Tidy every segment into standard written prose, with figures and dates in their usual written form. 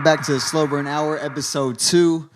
back to Slow Burn Hour, episode 2.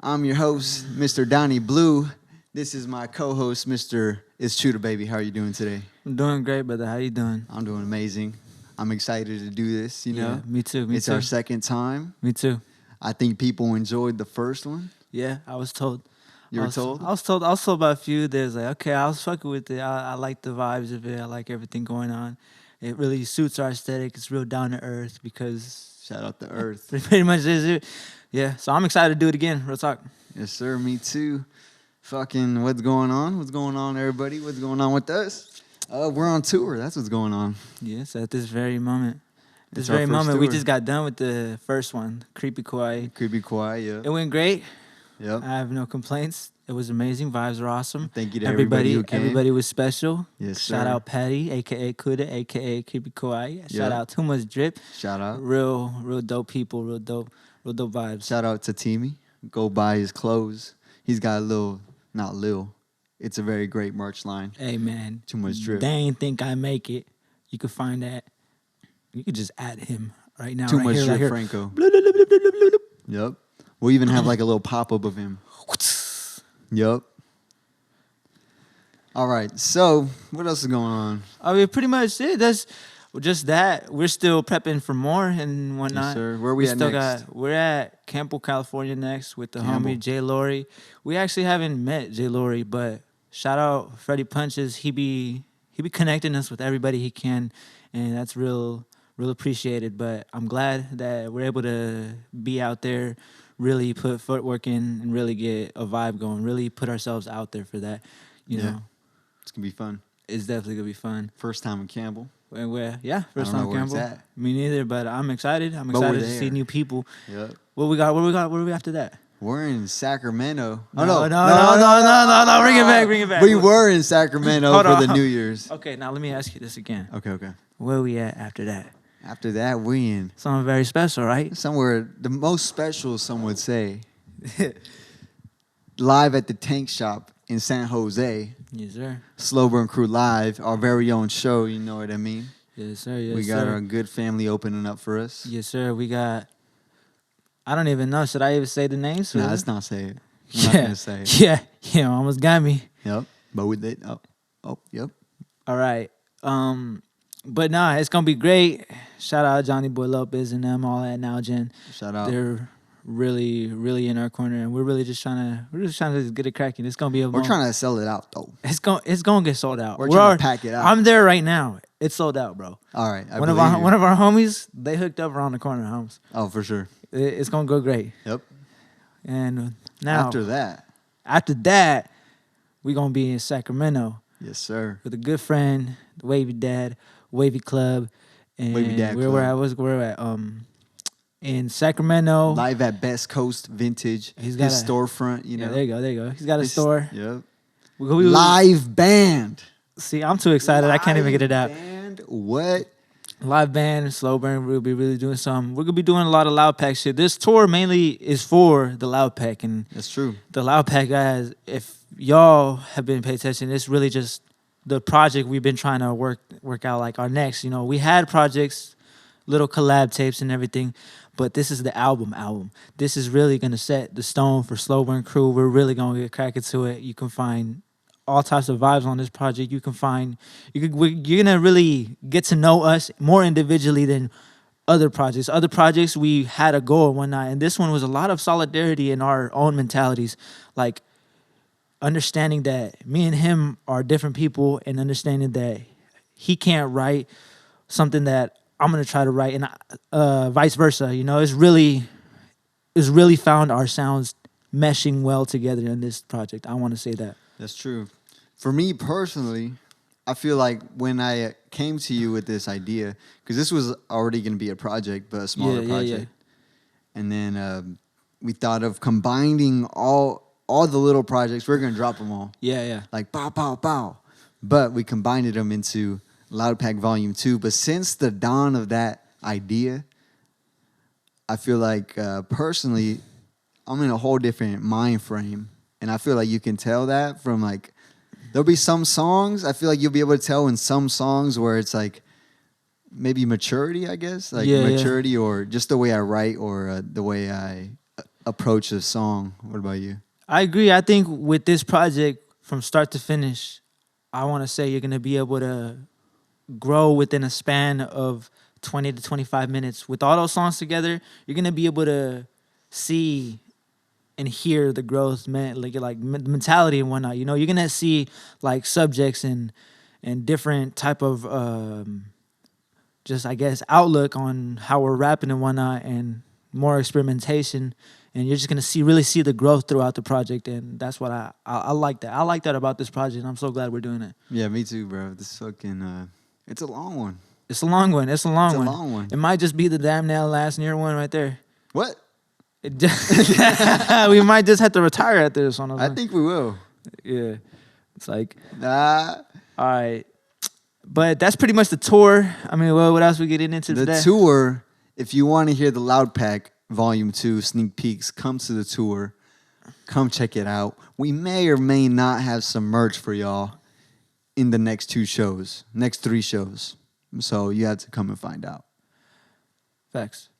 I'm your host, Mr. Doni Blue. This is my co-host, Mr. It's Chuta Baby. How are you doing today? I'm doing great, brother. How you doing? I'm doing amazing. I'm excited to do this, you know? Me too. It's our second time. Me too. I think people enjoyed the first one. Yeah, I was told. You were told? I was told by a few. There's like, okay, I was fucking with it. I like the vibes of it. I like everything going on. It really suits our aesthetic. It's real down to earth because... Shout out to Earth. Pretty much is it. Yeah, so I'm excited to do it again. Real talk. Yes, sir. Me too. Fucking what's going on? What's going on, everybody? What's going on with us? We're on tour. That's what's going on. Yes, at this very moment. This very moment, we just got done with the first one, Creepy Kawaii. Creepy Kawaii, yeah. It went great. Yep. I have no complaints. It was amazing. Vibes were awesome. Thank you to everybody who came. Everybody was special. Yes, sir. Shout out Patty, a.k.a. Kuda, a.k.a. Creepy Kawaii. Shout out Too Much Drip. Shout out. Real dope people. Real dope vibes. Shout out to Timmy. Go buy his clothes. He's got it's a very great merch line. Hey, man. Too Much Drip. They ain't think I make it. You could find that. You could just add him right now. Too right Much here, Drip right here. Franco. Bloop, bloop, bloop, bloop, bloop, bloop. Yep. We'll even have like a little pop-up of him. Yep. All right. So, what else is going on? I mean, pretty much it. That's just that. We're still prepping for more and whatnot. Yes, sir. Where are we at next? We're at Campbell, California next with the Campbell. homie Jay Laurie. We actually haven't met Jay Laurie, but shout out Freddie Punches. He be connecting us with everybody he can, and that's real appreciated. But I'm glad that we're able to be out there, really put footwork in, and really get a vibe going. Really put ourselves out there for that. You know, it's gonna be fun. It's definitely gonna be fun. First time in Campbell. And first I don't time know where Campbell. it's at. Me neither, but I'm excited. I'm excited to see new people. Yep. What we got? Where are we after that? We're in Sacramento. No. Bring it back. We were in Sacramento for the New Year's. Okay, now let me ask you this again. Okay. Where are we at after that? After that, we in Something very special, right? somewhere the most special, some would say. Live at the Tank Shop in San Jose. Yes, sir. SlowBurnCrew live, our very own show. You know what I mean? Yes, sir. Yes, We got sir. our good family opening up for us. Yes, sir. We got. I don't even know. Should I even say the names? Nah, let's not say it. I'm not gonna say it. Yeah. Almost got me. Yep. But we did. Yep. All right. But nah, it's gonna be great. Shout out Johnny Boy Lopez and them all at Now Gen. Shout out. They're really in our corner, and we're just trying to get it cracking. It's gonna be We're trying to sell it out though. It's gonna get sold out. We're trying to pack it out. I'm there right now. It's sold out, bro. All right. One of our homies, they hooked up around the corner, homes. Oh, for sure. It's gonna go great. Yep. And now After that, we're gonna be in Sacramento. Yes, sir. With a good friend, the Wavy Dad, Wavy Club, and Wavy Dad we're at in Sacramento. Live at Best Coast Vintage. He's got his storefront, you know. Yeah, there you go. He's got a store. Yep. We Live band. See, I'm too excited. I can't even get it out. Band? What? Live band, Slow Burn. We'll be really doing some. We're gonna be doing a lot of Loud Pack shit. This tour mainly is for the Loud Pack, and That's true. the Loud Pack guys. If y'all have been paying attention, it's really just the project we've been trying to work out. Like our next, we had projects, little collab tapes and everything, but this is the album. This is really gonna set the stone for SlowBurnCrew. We're really gonna get cracking to it. You can find all types of vibes on this project. You're gonna really get to know us more individually than other projects. Other projects we had a goal and whatnot, and this one was a lot of solidarity in our own mentalities, like understanding that me and him are different people, and understanding that he can't write something that I'm gonna try to write, and vice versa. It's really found our sounds meshing well together in this project. I want to say that. That's true. For me personally, I feel like when I came to you with this idea, because this was already going to be a project, but a smaller project. And then we thought of combining all the little projects. We're going to drop them all. Yeah. Like, pow, pow, pow. But we combined them into Loud Pack Volume 2. But since the dawn of that idea, I feel like personally, I'm in a whole different mind frame. And I feel like you can tell that from there'll be some songs, I feel like you'll be able to tell in some songs where it's like maybe maturity, I guess, like maturity, or just the way I write, or the way I approach a song. What about you? I agree. I think with this project, from start to finish, I want to say you're gonna be able to grow within a span of 20 to 25 minutes. With all those songs together, you're gonna be able to see and hear the growth, man, like mentality and whatnot. You know, you're gonna see like subjects and different type of just, I guess, outlook on how we're rapping and whatnot, and more experimentation. And you're just gonna really see the growth throughout the project, and that's what I like that. I like that about this project, and I'm so glad we're doing it. Yeah, me too, bro. This fucking it's a long one. It's a long one. It's a long one. It's a long one. It might just be the damn nail last near one right there. What? We might just have to retire at this one. I think we will. Yeah. It's like, nah. All right. But that's pretty much the tour. I mean, what else we getting into today? The tour, if you want to hear the Loud Pack Volume 2 sneak peeks, come to the tour. Come check it out. We may or may not have some merch for y'all in the next 3 shows. So you have to come and find out. Facts.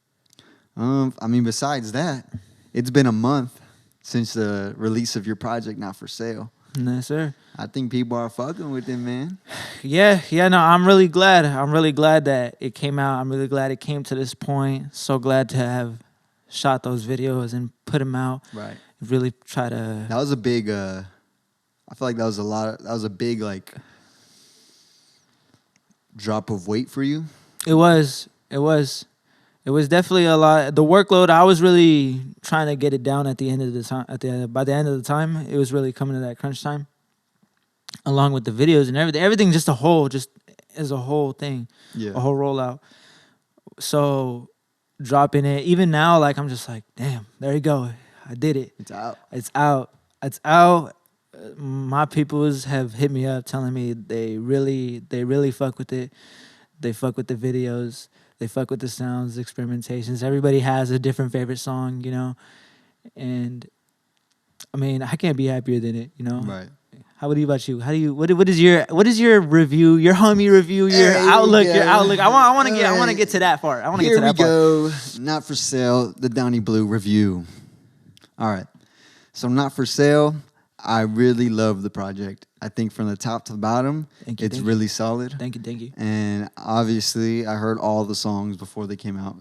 I mean, besides that, it's been a month since the release of your project, Not For Sale. No, sir. I think people are fucking with it, man. Yeah, no, I'm really glad. I'm really glad that it came out. I'm really glad it came to this point. So glad to have shot those videos and put them out. Right. Really try to... That was a big... I feel like that was a big, like, drop of weight for you. It was definitely a lot. The workload, I was really trying to get it down at the end of the time. By the end of the time, it was really coming to that crunch time, along with the videos and everything. Everything just as a whole thing, a whole rollout. So dropping it, even now, like I'm just like, damn, there you go. I did it. It's out. My peoples have hit me up telling me they really fuck with it. They fuck with the videos. They fuck with the sounds, experimentations. Everybody has a different favorite song, you know. And I mean, I can't be happier than it, you know. Right. How about you? What is your review, your homie review, your outlook? I want to get to that part. Here we go. Not For Sale, the Doni Blue review. All right. So Not For Sale, I really love the project. I think from the top to the bottom, it's really solid. Thank you. And obviously, I heard all the songs before they came out.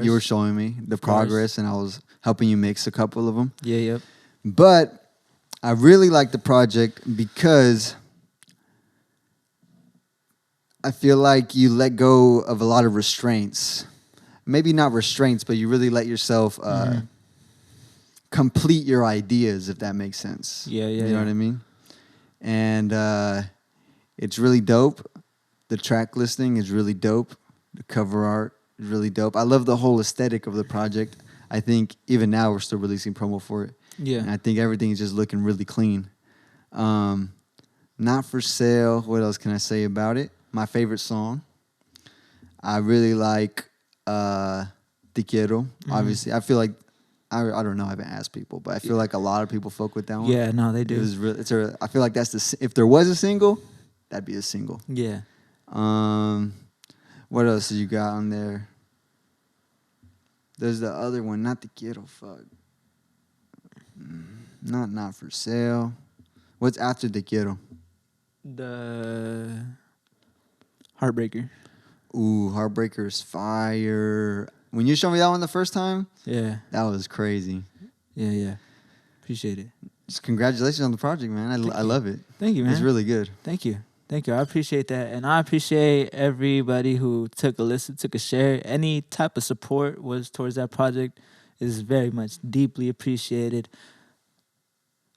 You were showing me the progress, and I was helping you mix a couple of them. Yeah, yep. But I really like the project because I feel like you let go of a lot of restraints. Maybe not restraints, but you really let yourself complete your ideas, if that makes sense. Yeah. You know what I mean? And it's really dope. The track listing is really dope. The cover art is really dope. I love the whole aesthetic of the project. I think even now we're still releasing promo for it. Yeah. And I think everything is just looking really clean. Not For Sale. What else can I say about it? My favorite song. I really like Te Quiero. Obviously, I feel like I don't know. I haven't asked people, but I feel like a lot of people fuck with that one. Yeah, no, they do. I feel like that's if there was a single, that'd be a single. Yeah. What else you got on there? There's the other one, not Te Quiero. Fuck. Not For Sale. What's after Te Quiero? The Heartbreaker. Ooh, Heartbreaker is fire. When you showed me that one the first time, yeah, that was crazy. Yeah. Appreciate it. Just congratulations on the project, man. I love it. Thank you, man. It's really good. Thank you. I appreciate that. And I appreciate everybody who took a listen, took a share. Any type of support was towards that project is very much deeply appreciated.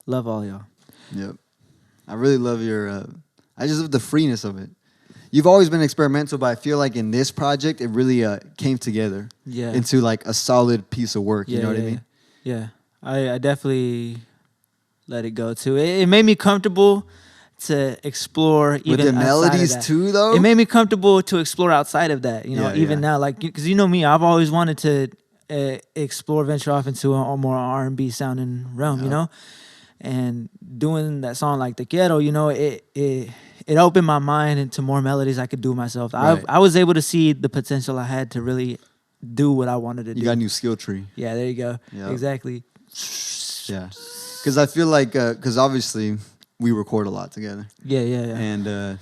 Love all y'all. Yep. I really love I just love the freeness of it. You've always been experimental, but I feel like in this project, it really came together into like a solid piece of work. You know what I mean? Yeah. I definitely let it go too. It made me comfortable to explore even with the melodies too, though. It made me comfortable to explore outside of that. You know, even now, like because you know me, I've always wanted to venture off into a more R&B sounding realm. You know, and doing that song like Te Quiero, you know, it it opened my mind into more melodies I could do myself. Right. I was able to see the potential I had to really do what I wanted to do. You got a new skill tree. Yeah, there you go. Yep. Exactly. Yeah. Because I feel like, because obviously we record a lot together. Yeah. And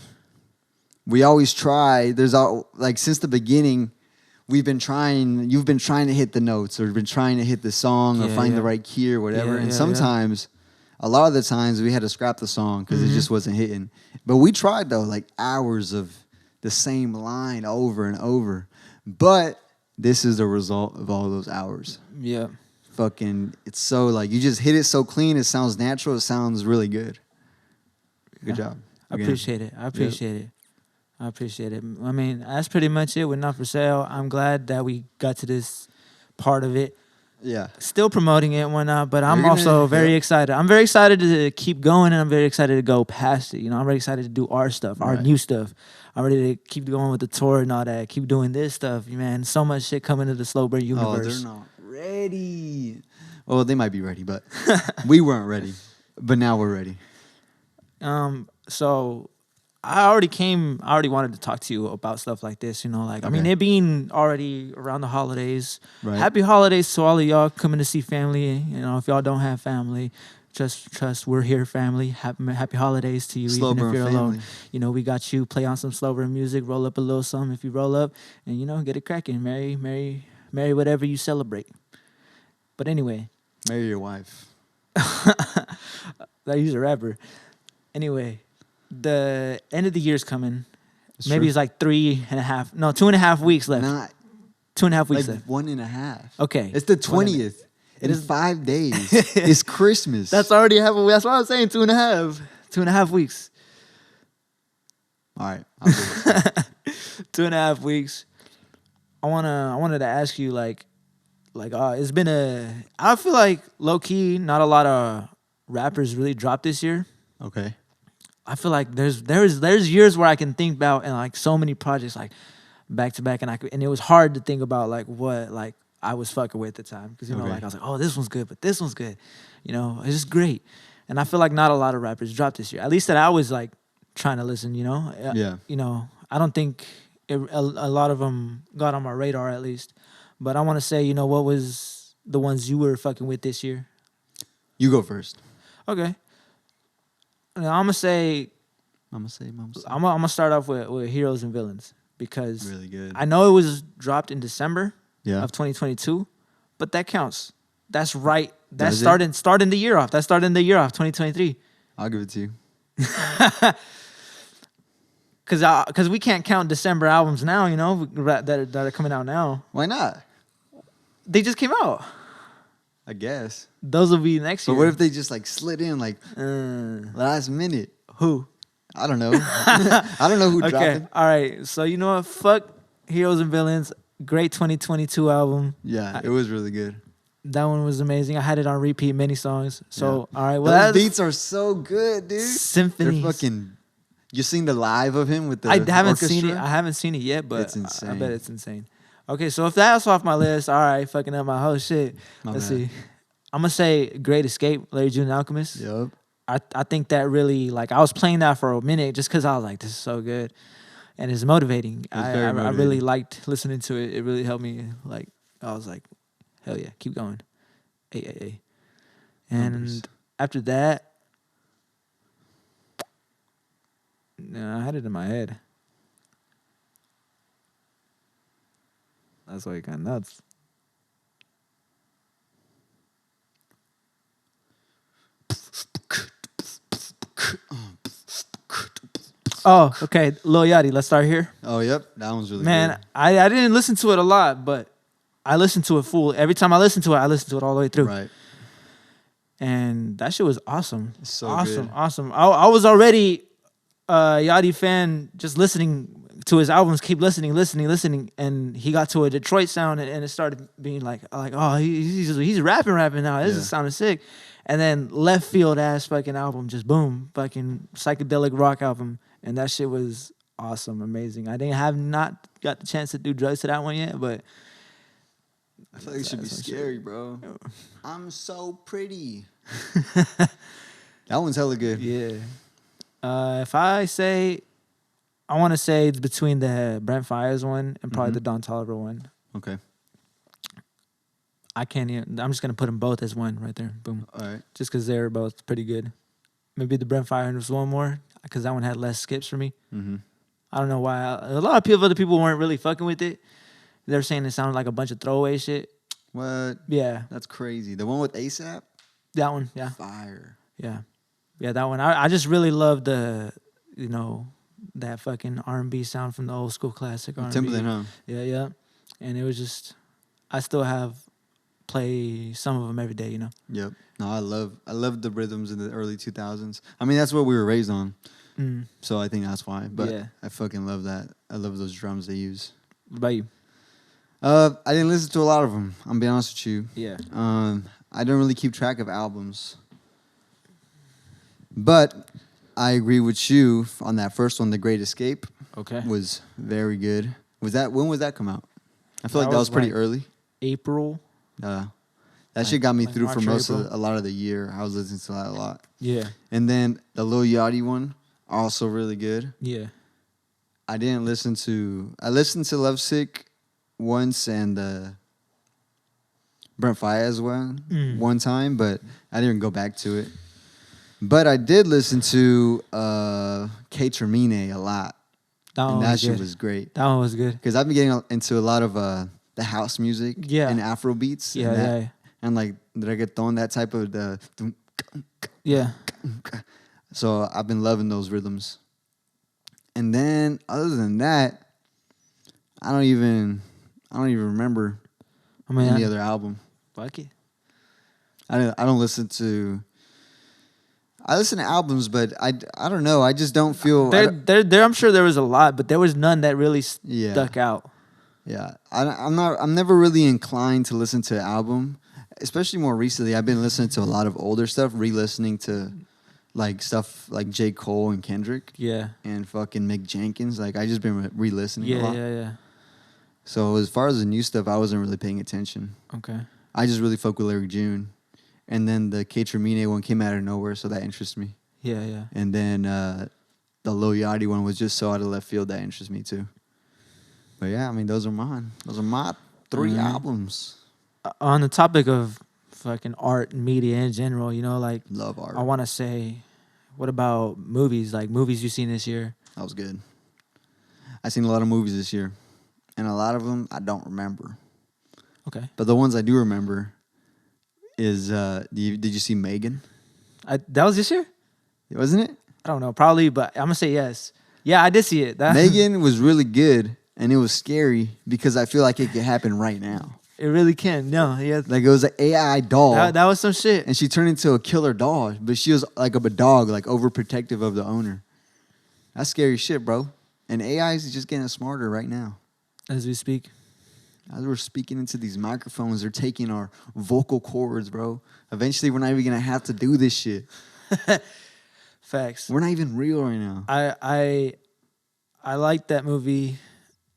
we always try, like since the beginning, you've been trying to hit the notes or been trying to hit the song or find the right key or whatever. And sometimes, a lot of the times we had to scrap the song because it just wasn't hitting. But we tried though, like hours of the same line over and over. But this is the result of all those hours. Yeah. Fucking, it's so like, you just hit it so clean, it sounds natural, it sounds really good. Good job. I appreciate it. I appreciate it. I mean, that's pretty much it with Not For Sale. I'm glad that we got to this part of it. Yeah. Still promoting it and whatnot, but I'm also very excited. I'm very excited to keep going, and I'm very excited to go past it. You know, I'm very excited to do our stuff, our new stuff. I'm ready to keep going with the tour and all that. Keep doing this stuff, man. So much shit coming to the Slow Burn universe. Oh, they're not ready. Well, they might be ready, but we weren't ready. But now we're ready. So I already wanted to talk to you about stuff like this, you know, like, I mean, it being already around the holidays. Right. Happy holidays to all of y'all coming to see family. You know, if y'all don't have family, trust, we're here, family. Happy holidays to you, Slow even Burn if you're family. alone. You know, we got you. Play on some Slow Burn music, roll up a little something if you roll up, and, you know, get it cracking. Marry whatever you celebrate. But anyway. Marry your wife. He's a rapper. Anyway. The end of the year's coming. It's Maybe true. it's like 2.5 weeks left. Not 2.5 weeks like left. 1.5. Okay. It's the 20th. It is 5 days. It's Christmas. That's already happened. That's why I was saying 2.5. 2.5 weeks. All right. 2.5 weeks. I wanted to ask you it's been I feel like low key not a lot of rappers really dropped this year. Okay. I feel like there's years where I can think about and like so many projects like back to back, and it was hard to think about like what like I was fucking with at the time, because you know like I was like, oh, this one's good, but this one's good, you know, it's just great. And I feel like not a lot of rappers dropped this year, at least that I was like trying to listen, you know. You know, I don't think a lot of them got on my radar, at least. But I want to say, you know, what was the ones you were fucking with this year? You go first. Okay. Now, I'm gonna start off with Heroes and Villains, because really good. I know it was dropped in December of 2022, but that counts. That's right. That's starting the year off. That's starting the year off, 2023. I'll give it to you. Because we can't count December albums now, you know, that are coming out now. Why not? They just came out. I guess. Those will be next year. But what if they just like slid in like last minute? Who? I don't know. I don't know who dropped it. All right. So you know what? Fuck Heroes and Villains. Great 2022 album. Yeah, it was really good. That one was amazing. I had it on repeat, many songs. So all right. Well, those beats are so good, dude. Symphonies. They're fucking. You seen the live of him with the I haven't orchestra? seen it. I haven't seen it yet, but it's insane. I bet it's insane. Okay, so if that's off my list, all right, fucking up my whole shit. Let's see. I'm gonna say Great Escape, Larry June Alchemist. Yup. I think that really, like, I was playing that for a minute just because I was like, this is so good. And it's motivating. I really liked listening to it. It really helped me. Like, I was like, hell yeah, keep going. Hey. And after that, I had it in my head. That's why it got nuts. Oh, okay. Lil Yachty, let's start here. Oh, yep. That one's really good. Man, I didn't listen to it a lot, but I listened to it full. Every time I listen to it all the way through. Right. And that shit was awesome. So awesome. I was already a Yachty fan, just listening to his albums, keep listening, and he got to a Detroit sound, and it started being like oh, he's rapping now. This is sounding sick. And then left field ass fucking album, just boom, fucking psychedelic rock album, and that shit was awesome, amazing. I have not got the chance to do drugs to that one yet, but I feel like it should be scary, bro. I'm so pretty. That one's hella good. Yeah. If I say, I want to say it's between the Brent Fires one and probably the Don Toliver one. Okay. I can't even. I'm just gonna put them both as one right there. Boom. All right. Just because they're both pretty good. Maybe the Brent Fires was one more because that one had less skips for me. Mm-hmm. I don't know why. A lot of people, other people weren't really fucking with it. They're saying it sounded like a bunch of throwaway shit. What? Yeah. That's crazy. The one with ASAP? That one, yeah. Fire. Yeah. Yeah, that one. I just really love the, that fucking R&B sound from the old school classic R&B. Timbaland, huh? Yeah, yeah. And it was just, I still play some of them every day, Yep. No, I love the rhythms in the early 2000s. I mean, that's what we were raised on. So I think that's why. But yeah. I fucking love that. I love those drums they use. What about you? I didn't listen to a lot of them. I'm be honest with you. Yeah. I don't really keep track of albums. But I agree with you on that first one, The Great Escape. Okay. Was very good. When was that come out? I feel like that was pretty early. April. That shit got me through March, for a lot of the year. I was listening to that a lot. Yeah. And then the Lil Yachty one, also really good. Yeah. I listened to Lovesick once and Brent Fayez one time, but I didn't go back to it. But I did listen to K Termine a lot. That shit was great. That one was good. Because I've been getting into a lot of the house music and Afro beats. And like reggaeton, that type of So I've been loving those rhythms. And then other than that, I don't even remember any other album. Fuck it. I don't listen to. I listen to albums, but I don't know. I just don't feel. There. I'm sure there was a lot, but there was none that really stuck out. Yeah, I'm never really inclined to listen to an album, especially more recently. I've been listening to a lot of older stuff, re-listening to like stuff like J. Cole and Kendrick. Yeah. And fucking Mick Jenkins. Like I just been re-listening a lot. Yeah. So as far as the new stuff, I wasn't really paying attention. Okay. I just really fuck with Larry June. And then the K Termine one came out of nowhere, so that interests me. Yeah. And then the Lil Yachty one was just so out of left field that interests me too. But yeah, I mean, those are mine. Those are my 3 albums. On the topic of fucking art and media in general, like... Love art. I want to say, what about movies? Like, movies you've seen this year? That was good. I've seen a lot of movies this year. And a lot of them I don't remember. Okay. But the ones I do remember is... did you see Megan? That was this year? Wasn't it? I don't know. Probably, but I'm going to say yes. Yeah, I did see it. Megan was really good. And it was scary because I feel like it could happen right now. It really can. No, yeah. Like it was an AI doll. That was some shit. And she turned into a killer dog, but she was like a dog, like overprotective of the owner. That's scary shit, bro. And AI is just getting smarter right now. As we speak. As we're speaking into these microphones, they're taking our vocal cords, bro. Eventually, we're not even gonna have to do this shit. Facts. We're not even real right now. I like that movie.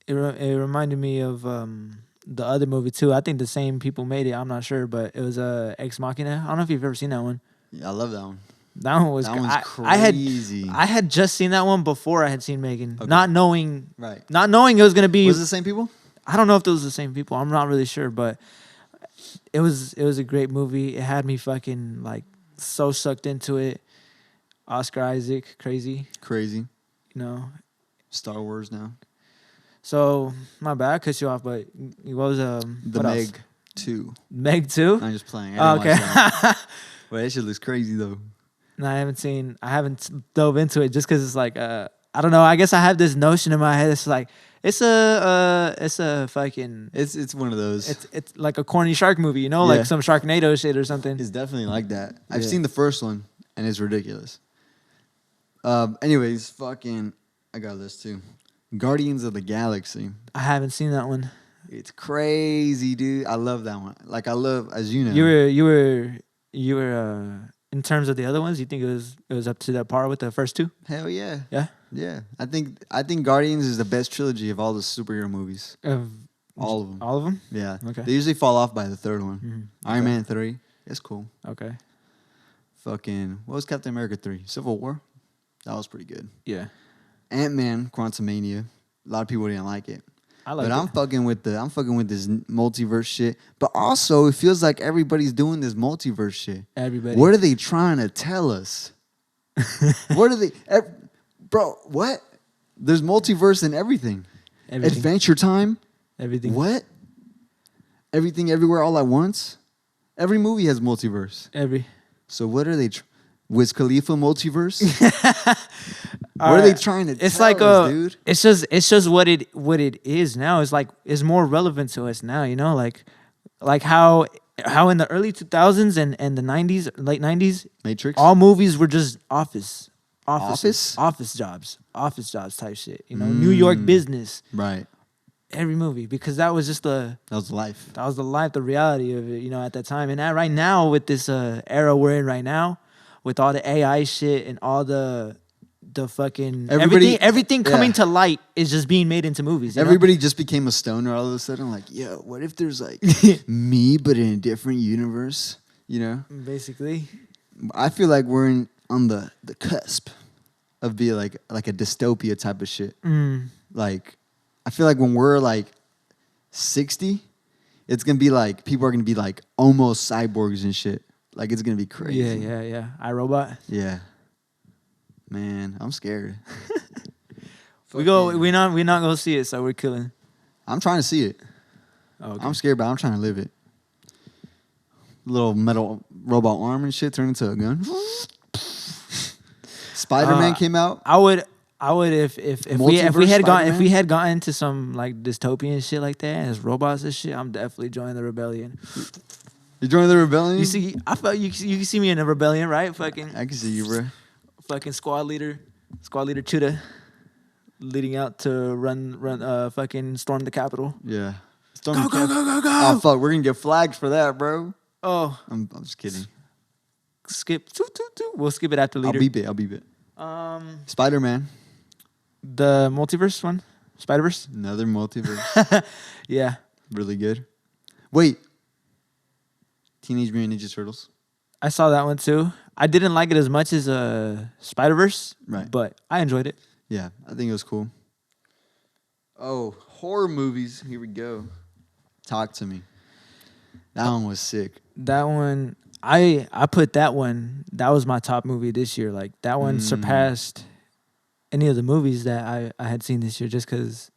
It reminded me of the other movie too. I think the same people made it. I'm not sure, but it was Ex Machina. I don't know if you've ever seen that one. Yeah, I love that one. That one was crazy. I had just seen that one before I had seen Megan, not knowing it was gonna be. Was it the same people? I don't know if those were the same people. I'm not really sure, but it was a great movie. It had me fucking like so sucked into it. Oscar Isaac, crazy. Star Wars now. So, my bad, I cut you off, but what was the Meg 2. Meg 2? I'm just playing. Okay. Wait, that shit looks crazy though. No, I haven't dove into it just because it's like I don't know. I guess I have this notion in my head. It's like it's a fucking. It's one of those. It's like a corny shark movie, like some Sharknado shit or something. It's definitely like that. I've seen the first one and it's ridiculous. Anyways, fucking, I got this too. Guardians of the Galaxy. I haven't seen that one. It's crazy, dude. I love that one. Like I love, as you know. You were in terms of the other ones, you think it was up to that par with the first 2? Hell yeah. Yeah? Yeah. I think Guardians is the best trilogy of all the superhero movies. All of them. All of them? Yeah. Okay. They usually fall off by the third one. Mm-hmm. Iron Man 3. It's cool. Okay. Fucking, what was Captain America 3? Civil War? That was pretty good. Yeah. Ant-Man, Quantumania. A lot of people didn't like it. I like but it. I'm fucking with this multiverse shit. But also, it feels like everybody's doing this multiverse shit. Everybody. What are they trying to tell us? What are they... Bro, what? There's multiverse in everything. Adventure Time? Everything. What? Everything, everywhere, all at once? Every movie has multiverse. So what are they... Wiz Khalifa multiverse? What are they trying to tell us, dude? It's just what it is now. It's like it's more relevant to us now, you know, like how in the early 2000s and the 90s, late 90s, Matrix, all movies were just office jobs type shit, you know, New York business. Right. Every movie, because that was life. That was the life, the reality of it, you know, at that time. And right now with this era we're in right now, with all the AI shit and all the fucking everything coming to light is just being made into movies. Everybody just became a stoner all of a sudden. Like, yo, what if there's like me, but in a different universe? You know, basically. I feel like we're on the cusp of being like a dystopia type of shit. Like, I feel like when we're like 60, it's gonna be like people are gonna be like almost cyborgs and shit. Like, it's gonna be crazy. Yeah. iRobot. Yeah. Man, I'm scared. We're not gonna see it, so we're killing. I'm trying to see it. Oh, okay. I'm scared, but I'm trying to live it. Little metal robot arm and shit turned into a gun. Spider-Man came out. I would if we had gotten to some like dystopian shit like that as robots and shit, I'm definitely joining the rebellion. You joining the rebellion? You see, I felt you can see me in the rebellion, right? Fucking. I can see you, bro. Fucking squad leader Chuta, leading out to run, fucking storm the Capitol. Yeah. Go. Oh fuck, we're gonna get flagged for that, bro. Oh, I'm just kidding. Skip. We'll skip it after leader. I'll beep it. Spider-Man. The multiverse one, Spider-Verse. Another multiverse. Yeah. Really good. Wait. Teenage Mutant Ninja Turtles. I saw that one too. I didn't like it as much as Spider-Verse, right? But I enjoyed it. Yeah, I think it was cool. Oh, horror movies. Here we go. Talk to me. That one was sick. That one, I put that one. That was my top movie this year. Like that one surpassed any of the movies that I had seen this year. Just because,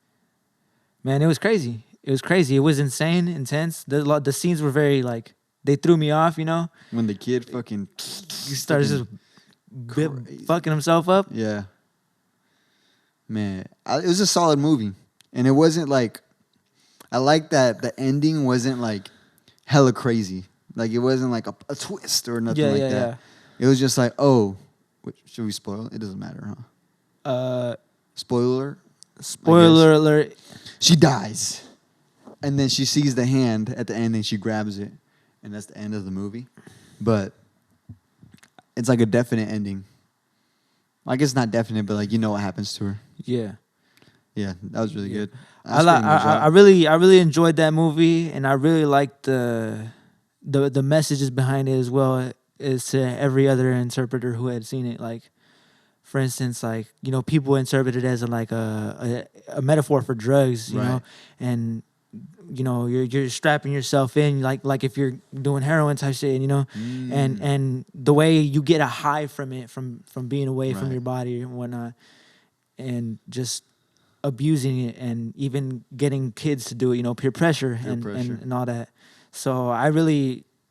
man, it was crazy. It was insane, intense. The scenes were very like. They threw me off, you know? When the kid fucking... He started just fucking himself up. Yeah. Man, it was a solid movie. And it wasn't like... I like that the ending wasn't like hella crazy. Like, it wasn't like a twist or nothing like that. Yeah. It was just like, oh... should we spoil? It doesn't matter, huh? Spoiler alert. She dies. And then she sees the hand at the end and she grabs it. And that's the end of the movie. But it's like a definite ending. Like, it's not definite, but like, you know what happens to her. Yeah. Yeah, that was really good. I really enjoyed that movie, and I really liked the messages behind it as well as to every other interpreter who had seen it. Like, for instance, like, you know, people interpret it as a metaphor for drugs, you know, and you know, you're strapping yourself in like if you're doing heroin type shit, you know, and the way you get a high from it, from being away from your body and whatnot, and just abusing it, and even getting kids to do it, you know, peer pressure and all that. So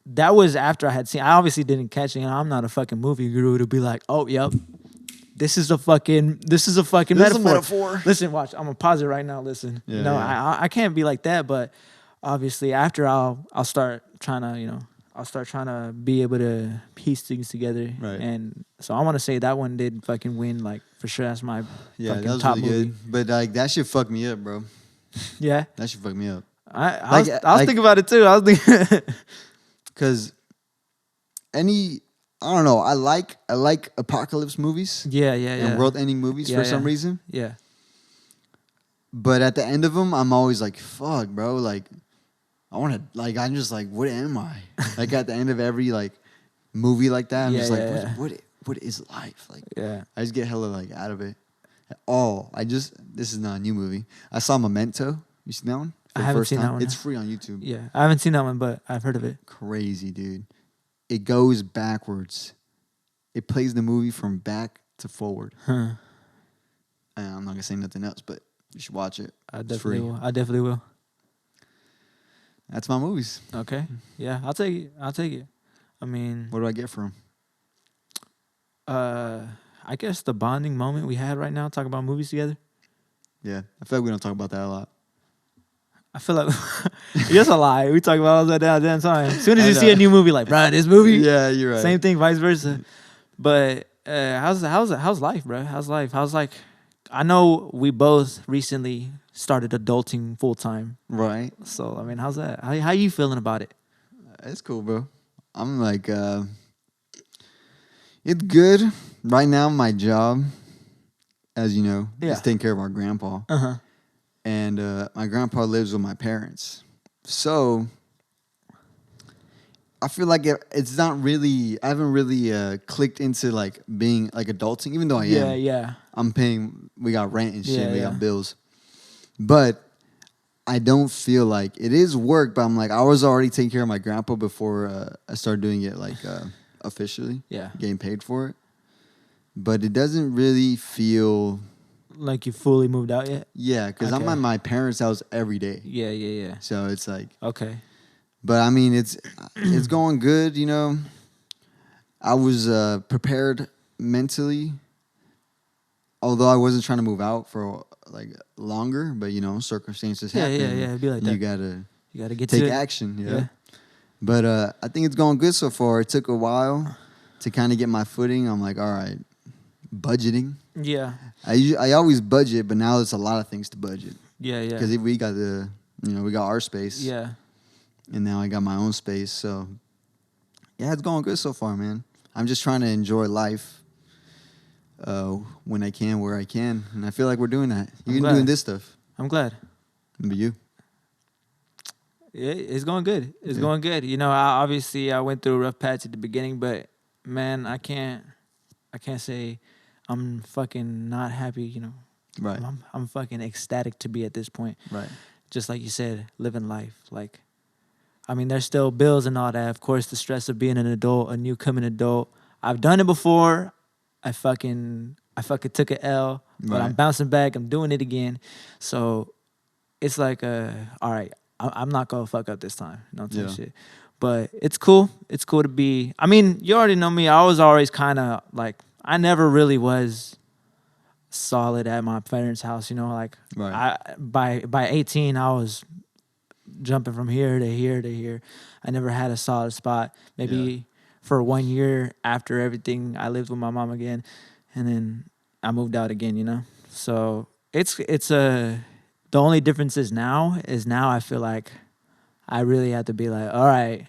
that was after I had seen. I obviously didn't catch it. You know, I'm not a fucking movie guru to be like, oh, yep. This is a fucking metaphor. Listen, watch. I'm gonna pause it right now. Listen, yeah, you know, I can't be like that. But obviously, after I'll start trying to be able to piece things together. Right. And so I want to say that one did fucking win. Like, for sure, that's my fucking that was top really movie. good. But like, that shit fucked me up, bro. Yeah, that shit fucked me up. I was thinking about it too. I was thinking because I don't know. I like apocalypse movies. Yeah. And world-ending movies for some reason. Yeah. But at the end of them, I'm always like, fuck, bro. Like, I want to, like, I'm just like, what am I? Like, at the end of every, like, movie like that, I'm just like, what is life? Like, Yeah. I just get hella like out of it. This is not a new movie. I saw Memento. You seen that one? I haven't seen that one. It's free on YouTube. Yeah, I haven't seen that one, but I've heard of it. Crazy, dude. It goes backwards. It plays the movie from back to forward. Huh. I'm not gonna say nothing else, but you should watch it. I It's definitely free. will. I definitely will. That's my movies. Okay. Yeah, I'll take it. I'll take it. I mean, What do I get from? I guess the bonding moment we had right now, talking about movies together. Yeah, I feel like we don't talk about that a lot. I feel like it's a lie. We talk about all that damn time. As soon as I you see a know. new movie, like, bro, this movie. Yeah, you're right. Same thing, vice versa. But how's life, bro? How's life? How's like? I know we both recently started adulting full time. Right. So I mean, how's that? How you feeling about it? It's cool, bro. I'm like, it's good. Right now, my job, as you know, Yeah. is taking care of our grandpa. Uh-huh. And my grandpa lives with my parents. So I feel like it's not really, I haven't really clicked into like being like adulting, even though I am. Yeah. I'm paying, we got rent and shit, Yeah, we yeah. got bills. But I don't feel like it is work, but I'm like, I was already taking care of my grandpa before I started doing it like officially, Yeah. getting paid for it. But it doesn't really feel, Like you fully moved out yet? yeah, because I'm Okay. at my parents' house every day. Yeah. So it's like, Okay. but I mean, it's going good, you know. I was prepared mentally, although I wasn't trying to move out for like longer, but you know, circumstances Yeah, happen. It'd be like You that. You gotta get take to it. action, yeah. Yeah. But I think it's going good so far. It took a while to kind of get my footing. I'm like, all right, budgeting. Yeah. I always budget, but now there's a lot of things to budget Yeah. because we got we got our space. Yeah. And now I got my own space. So, yeah, it's going good so far, man. I'm just trying to enjoy life when I can, where I can. And I feel like we're doing that. You're glad. doing this stuff. I'm glad. But you? Yeah, it's going good. It's Yeah. going good. You know, I went through a rough patch at the beginning, but man, I can't say I'm fucking not happy. You know, Right. I'm fucking ecstatic to be at this point. Right. Just like you said, living life. Like, I mean, there's still bills and all that. Of course, the stress of being an adult, a new coming adult. I've done it before. I fucking took an L, but I'm Right. bouncing back. I'm doing it again. So it's like, all right, I'm not gonna fuck up this time. No type Yeah. shit. But it's cool. It's cool to be. I mean, you already know me. I was always kind of like, I never really was solid at my parents' house. You know, like Right. by 18, I was jumping from here to here to here. I never had a solid spot. Maybe for 1 year after everything, I lived with my mom again, and then I moved out again. You know, so it's the only difference is now I feel like I really have to be like, all right,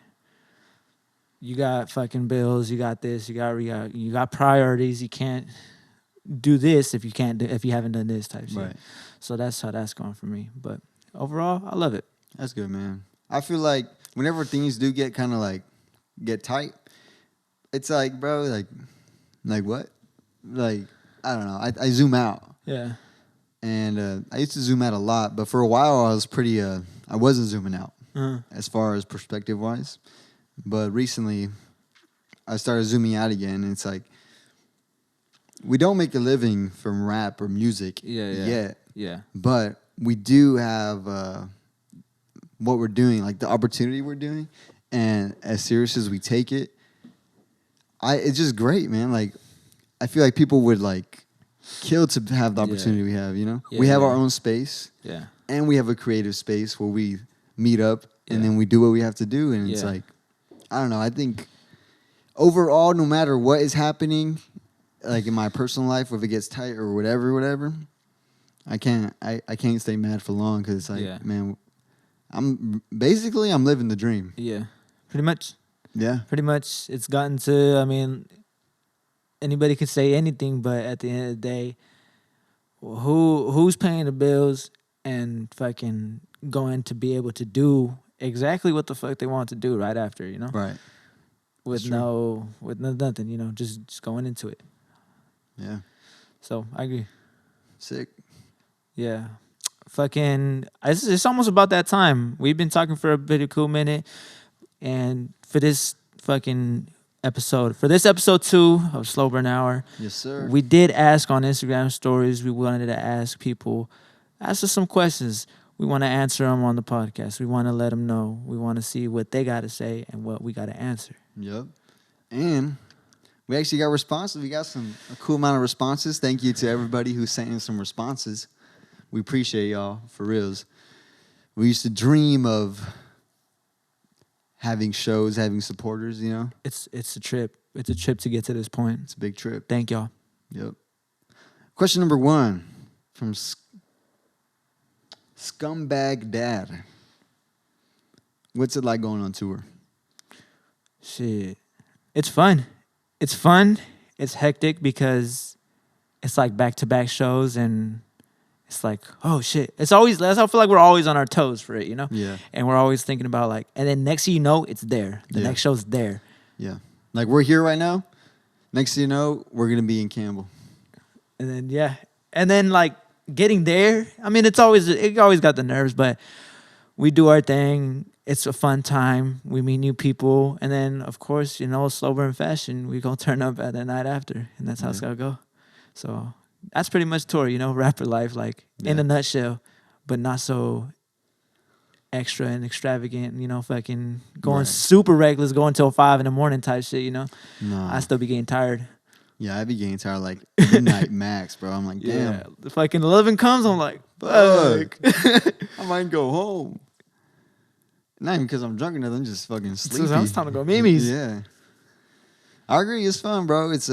you got fucking bills, you got this, you got priorities. You can't do this if you haven't done this type shit. Right. So that's how that's going for me. But overall, I love it. That's good, man. I feel like whenever things do get kind of like get tight, it's like, bro, like what? Like, I don't know. I zoom out. Yeah. And I used to zoom out a lot, but for a while I was pretty, I wasn't zooming out as far as perspective wise. But recently I started zooming out again. And it's like, we don't make a living from rap or music yet, Yeah. but we do have what we're doing, like the opportunity we're doing. And as serious as we take it, it's just great, man. Like, I feel like people would like kill to have the opportunity we have, you know? Yeah, we have our yeah. own space. Yeah. And we have a creative space where we meet up and Yeah. then we do what we have to do. And it's Yeah. like, I don't know. I think overall, no matter what is happening, like in my personal life, if it gets tight or whatever, I can't stay mad for long because it's like, man, I'm living the dream. Yeah. Pretty much. Yeah. Pretty much. It's gotten to, I mean, anybody can say anything, but at the end of the day, who's paying the bills and fucking going to be able to do exactly what the fuck they want to do right after, you know? Right. with no nothing, you know, just going into it. Yeah. So I agree. Sick. Yeah. Fucking, it's almost about that time. We've been talking for a pretty cool minute, and for this episode 2 of SlowBurnHour, Yes, sir. we did ask on Instagram stories. We wanted to ask us some questions. We want to answer them on the podcast. We want to let them know. We want to see what they got to say and what we got to answer. Yep. And we actually got responses. We got a cool amount of responses. Thank you to everybody who sent in some responses. We appreciate y'all, for reals. We used to dream of having shows, having supporters, you know? It's a trip. It's a trip to get to this point. It's a big trip. Thank y'all. Yep. Question number 1 from Scumbag Dad. What's it like going on tour? Shit. It's fun. It's fun. It's hectic because it's like back-to-back shows, and it's like, oh shit. I feel like we're always on our toes for it, you know? Yeah. And we're always thinking about like, and then next thing you know, it's there. The next show's there. Yeah. Like we're here right now. Next thing you know, we're going to be in Campbell. And then, yeah. And then like getting there, I mean, it always got the nerves, but we do our thing. It's a fun time. We meet new people. And then, of course, you know, slow burn fashion, we going to turn up at the night after. And that's how it's got to go. So that's pretty much tour, you know, rapper life, like in a nutshell, but not so extra and extravagant, you know, fucking going super reckless, going till 5 a.m. type shit, you know? No. I still be getting tired. Yeah, I be getting tired like midnight max, bro. I'm like, damn. Yeah, the fucking 11 comes, I'm like, fuck. I might go home. Not even because I'm drunk or nothing, just fucking sleepy. It's time to go Mimi's. Yeah. I agree, it's fun, bro. It's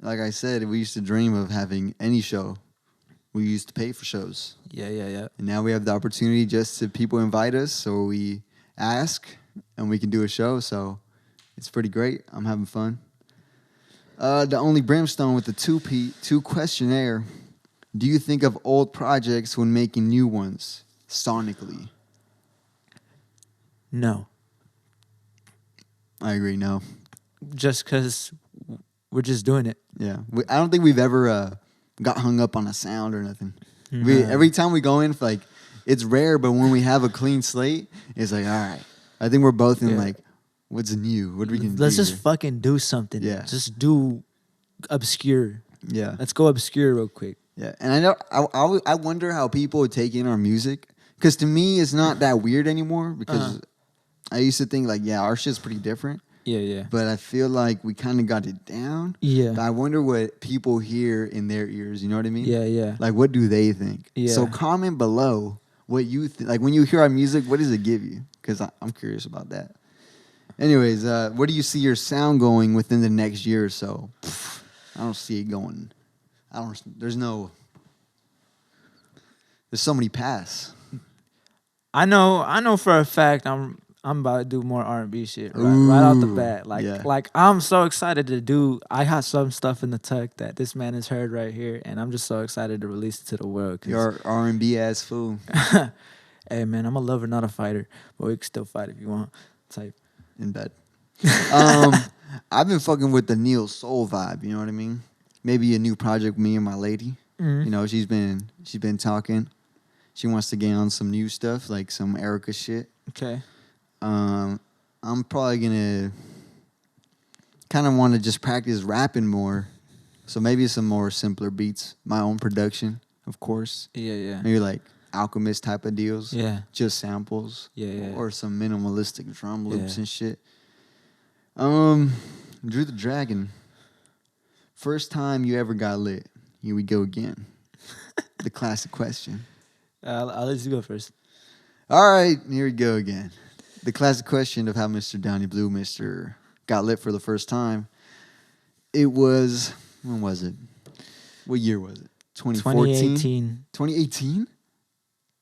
like I said, we used to dream of having any show. We used to pay for shows. Yeah. And now we have the opportunity just to people invite us, so we ask and we can do a show. So it's pretty great. I'm having fun. The only brimstone with the two questionnaire. Do you think of old projects when making new ones sonically? No. I agree, no. Just because we're just doing it. Yeah. I don't think we've ever got hung up on a sound or nothing. No. Every time we go in, like, it's rare, but when we have a clean slate, it's like, all right. I think we're both in like, what's new? What are we going to do? Let's just fucking do something. Yeah. Just do obscure. Yeah. Let's go obscure real quick. Yeah. And I know, I wonder how people take in our music. Because to me, it's not that weird anymore. Because I used to think, like, yeah, our shit's pretty different. Yeah. But I feel like we kind of got it down. Yeah. But I wonder what people hear in their ears. You know what I mean? Yeah. Like, what do they think? Yeah. So comment below what you think. Like, when you hear our music, what does it give you? Because I'm curious about that. Anyways, where do you see your sound going within the next year or so? I don't see it going. There's so many paths. I know for a fact I'm about to do more R&B shit right off the bat. Like I'm so excited to do. I got some stuff in the tuck that this man has heard right here, and I'm just so excited to release it to the world. You're R&B ass fool. Hey man, I'm a lover, not a fighter, but we can still fight if you want. Type in bed. I've been fucking with the Neil Soul vibe. You know what I mean? Maybe a new project with me and my lady. Mm-hmm. You know, she's been talking. She wants to get on some new stuff, like some Erica shit. Okay. I'm probably gonna kind of want to just practice rapping more. So maybe some more simpler beats, my own production, of course. Yeah. Maybe like Alchemist type of deals. Yeah. Just samples. Yeah. Or some minimalistic drum loops and shit. Drew the Dragon. First time you ever got lit. Here we go again. The classic question. I'll let you go first. All right, here we go again. The classic question of how Mr. Downey Blue got lit for the first time. It was, when was it? What year was it? 2014? 2018.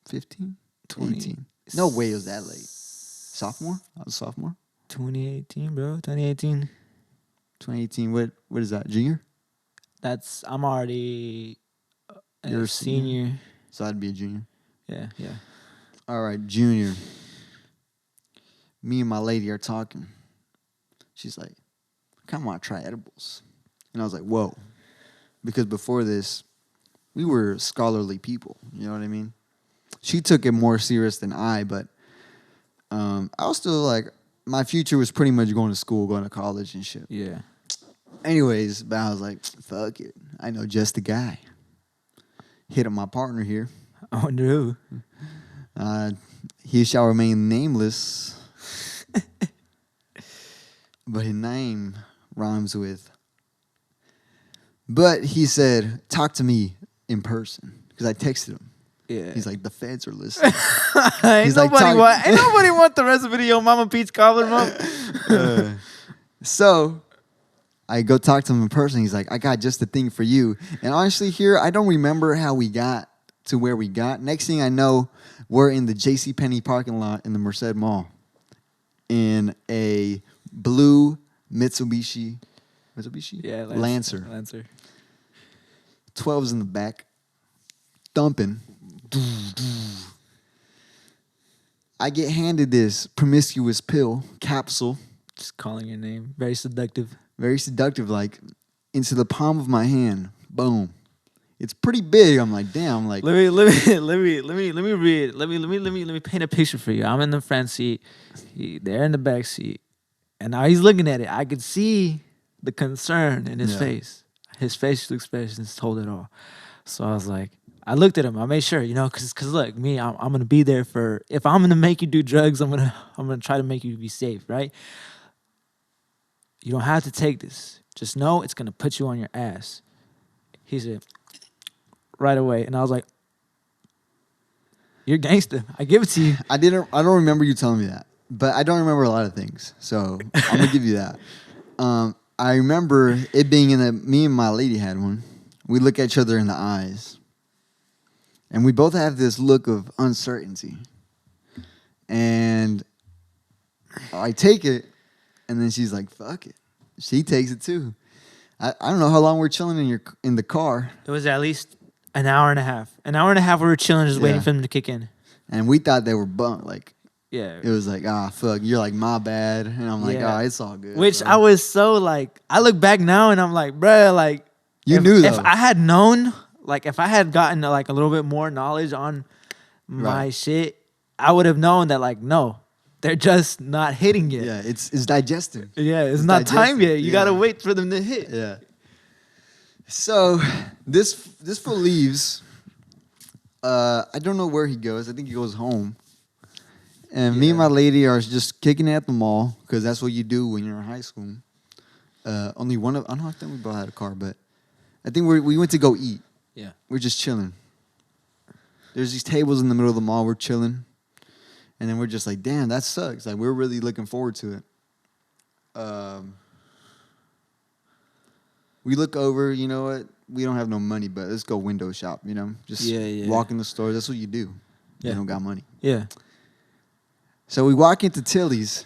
15? 2018. No way it was that late. Sophomore? I was a sophomore. 2018, bro. 2018. 2018. What is that? Junior? I'm already You're a senior. So I'd be a junior. Yeah. All right, junior. Me and my lady are talking. She's like, I kind of want to try edibles. And I was like, whoa. Because before this, we were scholarly people. You know what I mean? She took it more serious than I, but I was still like, my future was pretty much going to school, going to college and shit. Yeah. Anyways, but I was like, fuck it. I know just the guy. Hit up my partner here. I wonder who. He shall remain nameless. But his name rhymes with. But he said, talk to me in person. Because I texted him. Yeah. He's like, the feds are listening. Ain't nobody want the rest of it of your Mama Peach cobbler, Mom. So I go talk to him in person. He's like, I got just the thing for you. And honestly, here, I don't remember how we got to where we got. Next thing I know, we're in the JCPenney parking lot in the Merced Mall in a blue Mitsubishi, Yeah, Lancer. 12's in the back, thumping. I get handed this promiscuous pill capsule. Just calling your name. Very seductive. Very seductive, like into the palm of my hand. Boom. It's pretty big. I'm like, damn. Like, let me read. Let me paint a picture for you. I'm in the front seat. They're in the back seat, and now he's looking at it. I could see the concern in his face. His facial expressions told it all. So I was like, I looked at him. I made sure, because look, me, I'm gonna be there for. If I'm gonna make you do drugs, I'm gonna try to make you be safe, right? You don't have to take this. Just know it's gonna put you on your ass. He said, right away, and I was like, "You're gangster. I give it to you." I don't remember you telling me that, but I don't remember a lot of things. So I'm gonna give you that. I remember it being me and my lady had one. We look at each other in the eyes, and we both have this look of uncertainty. And I take it, and then she's like, "Fuck it." She takes it too. I don't know how long we're chilling in the car. It was at least an hour and a half. An hour and a half we were chilling, just waiting for them to kick in. And we thought they were bumped. Like, yeah. It was like, fuck. You're like, my bad. And I'm like, it's all good. Which bro. I was so like, I look back now and I'm like, bruh, like. You knew though. If I had known, like if I had gotten like a little bit more knowledge on my shit, I would have known that like, no, they're just not hitting yet. Yeah, it's digesting. Yeah, it's not time yet. You gotta wait for them to hit. Yeah. So this fool leaves. I don't know where he goes. I think he goes home. And me and my lady are just kicking it at the mall because that's what you do when you're in high school. Only one of I don't think we both had a car, but I think we went to go eat. Yeah, we're just chilling. There's these tables in the middle of the mall. We're chilling, and then we're just like, damn, that sucks. Like we're really looking forward to it. We look over. You know what? We don't have no money, but let's go window shop. Just walk in the store. That's what you do. You don't got money. Yeah. So we walk into Tilly's.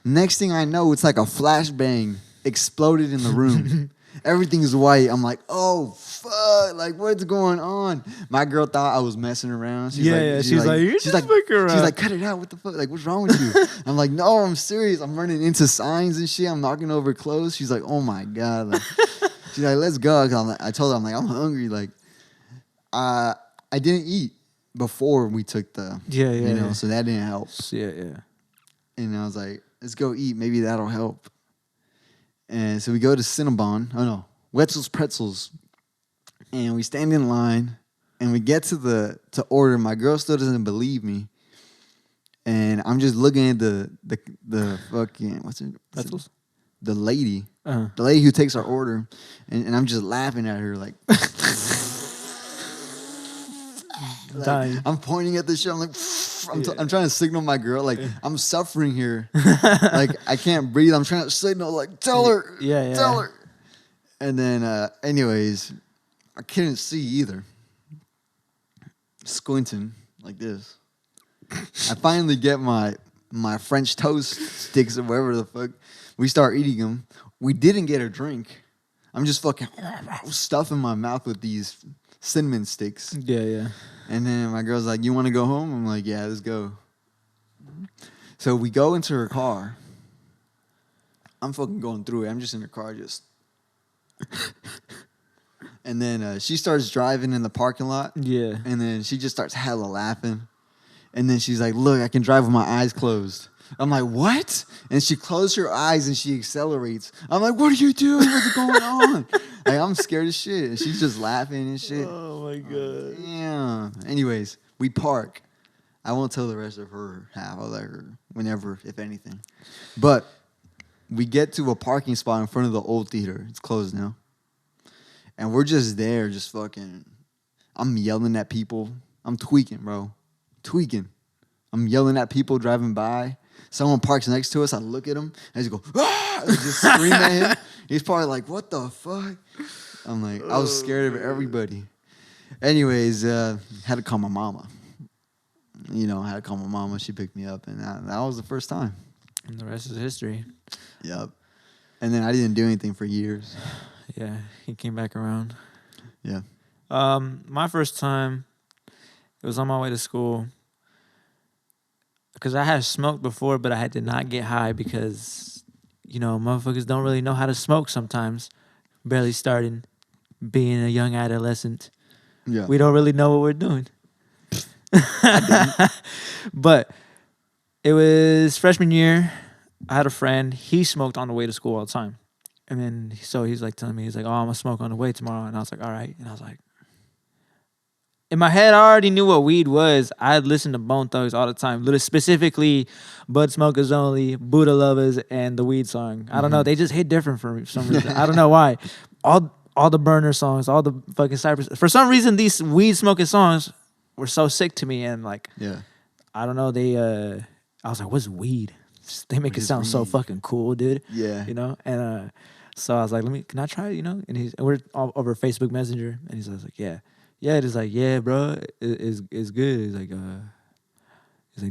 Next thing I know, it's like a flashbang exploded in the room. Everything's white. I'm like, oh, fuck. Like, what's going on? My girl thought I was messing around. She's like, you're just fucking around. She's like, cut it out. What the fuck? Like, what's wrong with you? I'm like, no, I'm serious. I'm running into signs and shit. I'm knocking over clothes. She's like, oh, my God. Like, she's like, let's go. I told her, I'm like, I'm hungry. Like, I didn't eat before we took the, so that didn't help. Yeah. And I was like, let's go eat. Maybe that'll help. And so we go to Cinnabon. Oh, no. Wetzel's Pretzels. And we stand in line. And we get to order. My girl still doesn't believe me. And I'm just looking at the fucking, what's it? Pretzels? The lady. The lady who takes our order. And I'm just laughing at her like... Like, I'm pointing at the shit. I'm like, I'm trying to signal my girl. Like, I'm suffering here. Like, I can't breathe. I'm trying to signal. Like, tell her. Tell her. And then, anyways, I couldn't see either. Squinting like this. I finally get my French toast sticks or whatever the fuck. We start eating them. We didn't get a drink. I'm just fucking stuffing my mouth with these cinnamon sticks. Yeah. And then my girl's like, you want to go home? I'm like, yeah, let's go. So we go into her car. I'm fucking going through it. I'm just in the car, just. And then she starts driving in the parking lot. Yeah. And then she just starts hella laughing. And then she's like, look, I can drive with my eyes closed. I'm like, what? And she closed her eyes and she accelerates. I'm like, what are you doing? What's going on? Like, I'm scared as shit. And she's just laughing and shit. Oh, my God. Yeah. Anyways, we park. I won't tell the rest of her half. I'll let her whenever, if anything. But we get to a parking spot in front of the old theater. It's closed now. And we're just there, just fucking. I'm yelling at people. I'm tweaking, bro. Tweaking. I'm yelling at people driving by. Someone parks next to us. I look at him. And I just go, ah! I just scream at him. He's probably like, what the fuck? I'm like, I was scared of everybody. Anyways, had to call my mama. You know, I had to call my mama. She picked me up. And that was the first time. And the rest is history. Yep. And then I didn't do anything for years. Yeah, he came back around. Yeah. My first time, it was on my way to school. Because I had smoked before, but I did not get high because, you know, motherfuckers don't really know how to smoke sometimes. Barely starting, being a young adolescent. Yeah. We don't really know what we're doing. But it was freshman year. I had a friend. He smoked on the way to school all the time. And then, so he's like telling me, he's like, oh, I'm going to smoke on the way tomorrow. And I was like, all right. And I was like, in my head, I already knew what weed was. I had listened to Bone Thugs all the time. Literally, specifically, Bud Smokers Only, Buddha Lovers, and the Weed song. I don't know. They just hit different for me for some reason. I don't know why. All the Burner songs, all the fucking Cypress. For some reason, these weed smoking songs were so sick to me. And like, Yeah. I don't know. I was like, what's weed? They make it sound so fucking cool, dude. Yeah. You know? And so I was like, can I try it, you know? And we're all over Facebook Messenger. And he's like, yeah. Yeah, it's like, yeah, bro, it's good. He's like,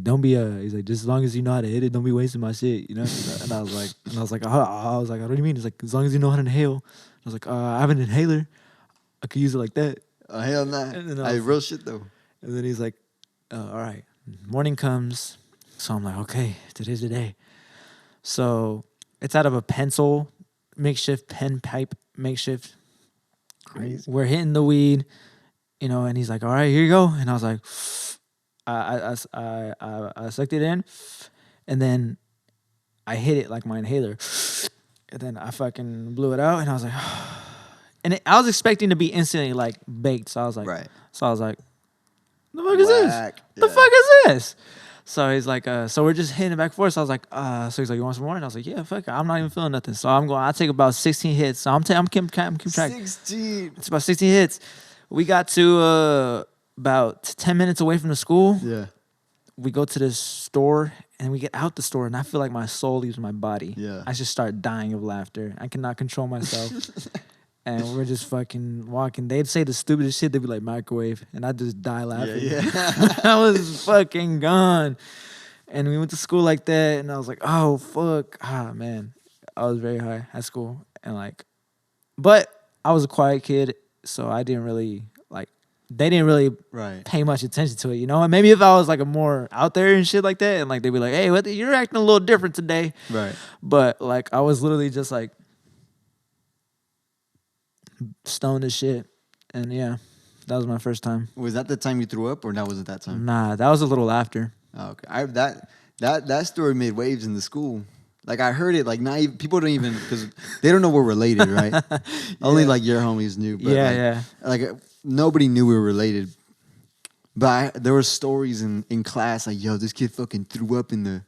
don't be he's like, just as long as you know how to hit it, don't be wasting my shit, you know? And I was like, what do you mean? He's like, as long as you know how to inhale. I was like, I have an inhaler. I could use it like that. Oh, hell nah. Real shit, though. And then he's like, all right. Morning comes. So I'm like, okay, today's the day. So it's out of a pencil, makeshift pen pipe, makeshift. Crazy. We're hitting the weed. You know, and he's like, all right, here you go. And I was like, I sucked it in, and then I hit it like my inhaler. And then I fucking blew it out, and I was like, I was expecting to be instantly like baked. So I was like, right. So I was like, the fuck is this? Yeah. The fuck is this? So he's like, so we're just hitting it back and forth. So I was like, so he's like, you want some more? And I was like, yeah, fuck it. I'm not even feeling nothing. So I take about 16 hits. So I'm keeping track. 16. It's about 16 hits. We got to about 10 minutes away from the school. Yeah. We go to this store, and we get out the store, and I feel like my soul leaves my body. Yeah. I just start dying of laughter. I cannot control myself. And we're just fucking walking. They'd say the stupidest shit. They'd be like, microwave. And I'd just die laughing. Yeah. I was fucking gone. And we went to school like that, and I was like, oh, fuck. Ah, man. I was very high at school. And like, but I was a quiet kid. So I didn't really, they didn't really pay much attention to it, you know? And maybe if I was, like, a more out there and shit like that, and, like, they'd be like, hey, you're acting a little different today. Right. But, like, I was literally just, like, stoned as shit. And, yeah, that was my first time. Was that the time you threw up, or that wasn't that time? Nah, that was a little after. Oh, okay. That story made waves in the school. Like, I heard it, like, not even, people don't even, because they don't know we're related, right? Yeah. Only, like, your homies knew. But Like, nobody knew we were related. But there were stories in class, like, yo, this kid fucking threw up in the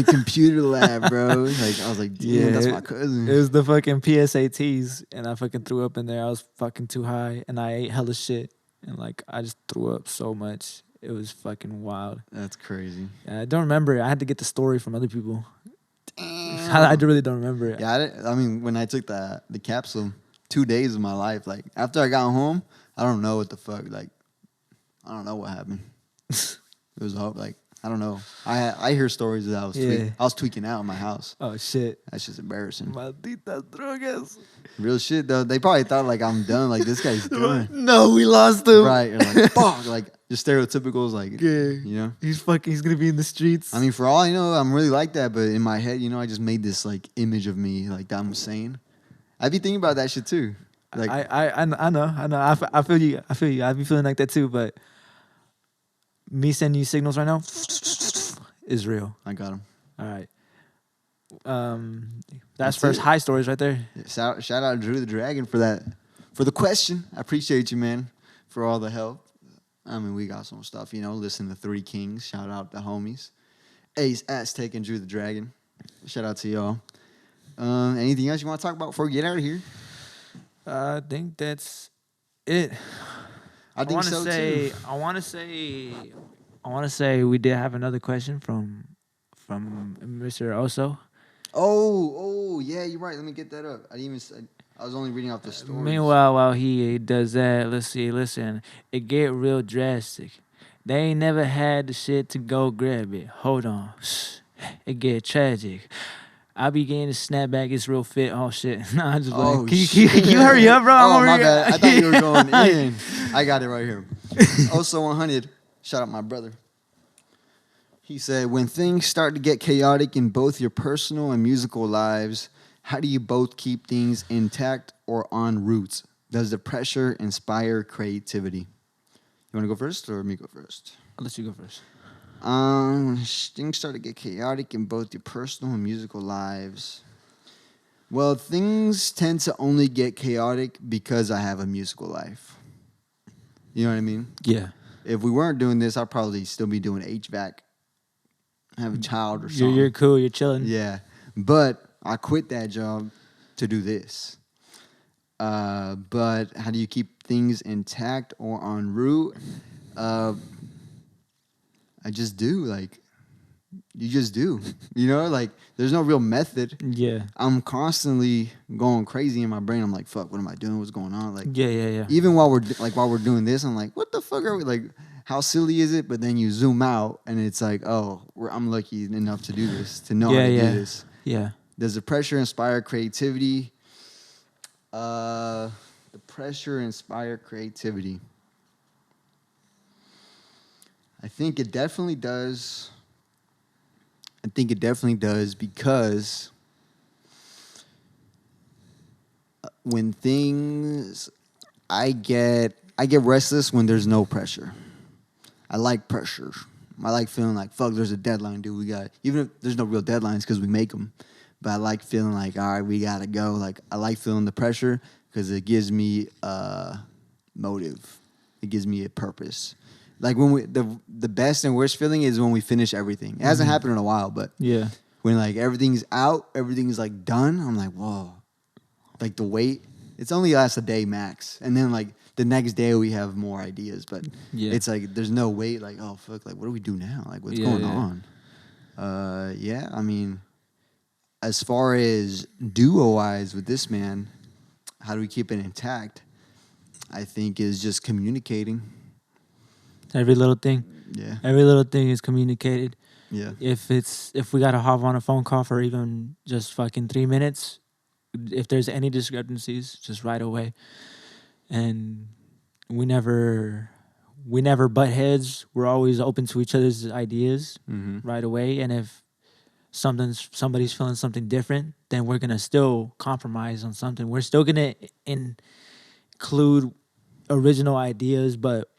computer lab, bro. Like, I was like, damn, that's my cousin. It was the fucking PSATs, and I fucking threw up in there. I was fucking too high, and I ate hella shit. And, like, I just threw up so much. It was fucking wild. That's crazy. I don't remember. I had to get the story from other people. I really don't remember it. Yeah, I mean, when I took the capsule, 2 days of my life, like, after I got home, I don't know what the fuck, like, I don't know what happened. It was like, I don't know. I hear stories that I was tweaking out in my house. Oh, shit. That's just embarrassing. Malditas drogas. Real shit, though. They probably thought, like, I'm done. Like, this guy's done. No, we lost him. Right. You're like, fuck. Like, Just stereotypical is like, you know, he's gonna be in the streets. I mean, for all I know, I'm really like that. But in my head, you know, I just made this like image of me like that I'm sane. I be thinking about that shit too. Like I know. I feel you. I be feeling like that too. But me sending you signals right now is real. I got him. All right. That's first high stories right there. Yeah, shout out Drew the Dragon for that, for the question. I appreciate you, man, for all the help. I mean, we got some stuff, you know. Listen to Three Kings. Shout out the homies, Ace, Aztec, and Drew the Dragon. Shout out to y'all. Anything else you want to talk about before we get out of here? I think that's it. I think so too. I want to say we did have another question from Mr. Oso. Oh, yeah, you're right. Let me get that up. I was only reading off the stories. Meanwhile, while he does that, listen, it get real drastic. They ain't never had the shit to go grab it. Hold on. It get tragic. I be getting to snap back. It's real fit. Oh, shit. Nah, I'm just like, can you hurry up, bro? Oh, my bad. I thought you were going in. I got it right here. Also 100. Shout out my brother. He said, when things start to get chaotic in both your personal and musical lives, how do you both keep things intact or en route? Does the pressure inspire creativity? You want to go first or me go first? I'll let you go first. When things start to get chaotic in both your personal and musical lives. Well, things tend to only get chaotic because I have a musical life. You know what I mean? Yeah. If we weren't doing this, I'd probably still be doing HVAC. Have a child or something. You're cool. You're chilling. Yeah. But I quit that job to do this. But how do you keep things intact or en route? I just do. Like, you just do. You know, like, there's no real method. Yeah. I'm constantly going crazy in my brain. I'm like, fuck, what am I doing? What's going on? Like, yeah. Even while we're doing this, I'm like, what the fuck are we like? How silly is it? But then you zoom out, and it's like, oh, I'm lucky enough to do this, to know how to do this. Yeah. Does the pressure inspire creativity? The pressure inspire creativity. I think it definitely does. Because when things, I get restless when there's no pressure. I like pressure. I like feeling like, fuck, there's a deadline, dude. Even if there's no real deadlines because we make them. But I like feeling like, all right, we got to go. Like, I like feeling the pressure because it gives me a motive. It gives me a purpose. Like, when the best and worst feeling is when we finish everything. It hasn't happened in a while, but yeah, when, like, everything's out, everything's, like, done, I'm like, whoa. Like, the wait, it's only lasts a day max. And then, like, the next day we have more ideas, but it's like there's no wait. Like, oh fuck, like what do we do now? Like what's going on? I mean, as far as duo wise with this man, how do we keep it intact? I think is just communicating. Every little thing. Yeah. Every little thing is communicated. Yeah. If we gotta hop on a phone call for even just fucking 3 minutes, if there's any discrepancies, just right away. And we never butt heads. We're always open to each other's ideas right away. And if somebody's feeling something different, then we're gonna still compromise on something. We're still gonna include original ideas, but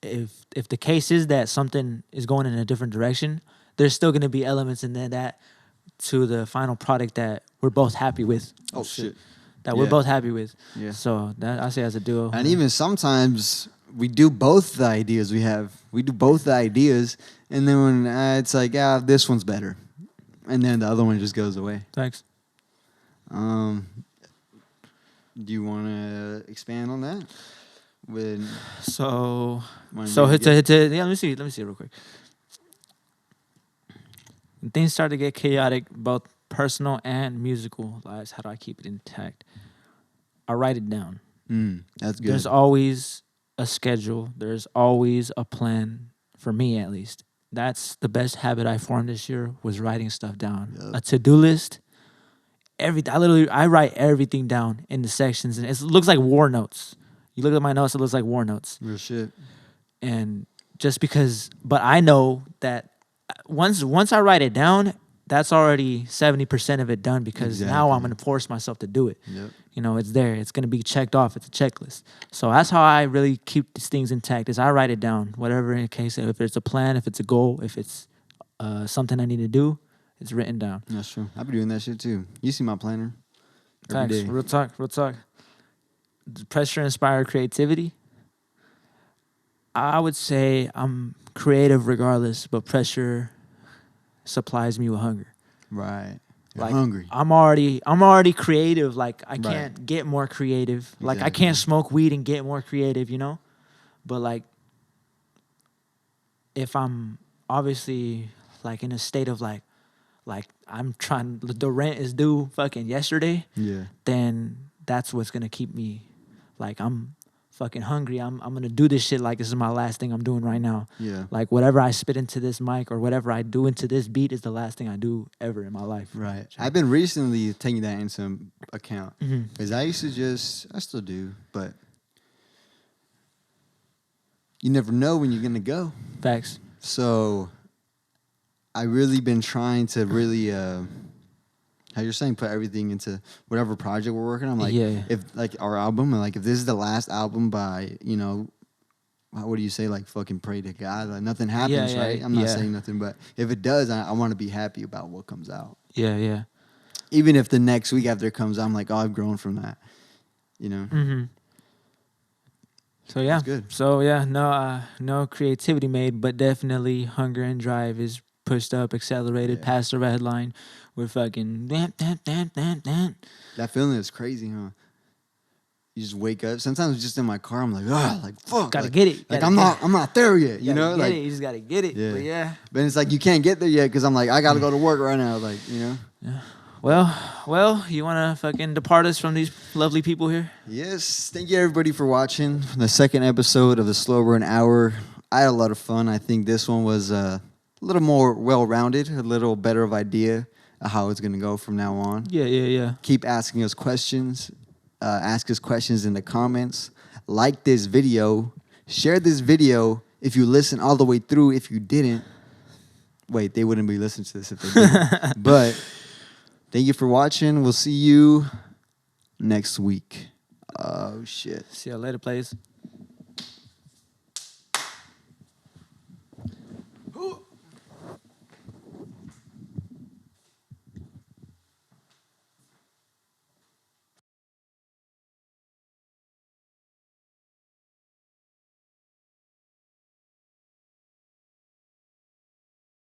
if the case is that something is going in a different direction, there's still gonna be elements in there that to the final product that we're both happy with. Oh shit. That we're both happy with. Yeah. So that I say as a duo. And even sometimes we do both the ideas we have. We do both the ideas, and then when it's like, this one's better, and then the other one just goes away. Thanks. Do you want to expand on that? Let me see real quick. When things start to get chaotic, both personal and musical lives, how do I keep it intact? I write it down. That's good. There's always a schedule. There's always a plan, for me at least. That's the best habit I formed this year, was writing stuff down. Yep. A to-do list. I write everything down in the sections, and it looks like war notes. You look at my notes, it looks like war notes. Real shit. And just because. But I know that once I write it down, that's already 70% of it done, because now I'm gonna force myself to do it. Yep. You know, it's there. It's gonna be checked off. It's a checklist. So that's how I really keep these things intact. Is I write it down, whatever in case, if it's a plan, if it's a goal, if it's something I need to do, it's written down. That's true. I be doing that shit too. You see my planner every Thanks. day. Real talk. Real talk. Pressure inspired creativity. I would say I'm creative regardless, but pressure supplies me with hunger. Right. You're Like, hungry. I'm already creative. Like, I can't get more creative. Like, I can't smoke weed and get more creative, you know? But like, if I'm obviously like in a state of like I'm trying, the rent is due fucking yesterday, then that's what's gonna keep me, like, I'm fucking hungry. I'm gonna do this shit like this is my last thing I'm doing right now. Yeah. Like, whatever I spit into this mic or whatever I do into this beat is the last thing I do ever in my life. Right. I've been recently taking that into account, because I used to I still do, but you never know when you're gonna go. Facts. So I really been trying to really, how you're saying, put everything into whatever project we're working on. Like, if like our album, and like if this is the last album by, you know, what do you say? Like, fucking pray to God, like nothing happens, right? I'm not saying nothing, but if it does, I want to be happy about what comes out. Yeah. Even if the next week after it comes out, I'm like, oh, I've grown from that, you know. So yeah, that's good. So yeah, no creativity made, but definitely hunger and drive is pushed up, accelerated past the red line. We're fucking That feeling is crazy, huh? You just wake up. Sometimes just in my car, I'm like, oh, like fuck, gotta get it. Like I'm not there yet, you know. Like you just gotta get it. Yeah. But it's like you can't get there yet because I'm like, I gotta go to work right now, like, you know. Yeah. Well, you wanna fucking depart us from these lovely people here? Yes. Thank you everybody for watching the second episode of the SlowBurnHour. I had a lot of fun. I think this one was a little more well-rounded, a little better of idea of how it's gonna go from now on. Yeah. Keep asking us questions. Ask us questions in the comments. Like this video. Share this video if you listen all the way through. If you didn't, wait, they wouldn't be listening to this if they didn't. But thank you for watching. We'll see you next week. Oh, shit. See y'all later, players.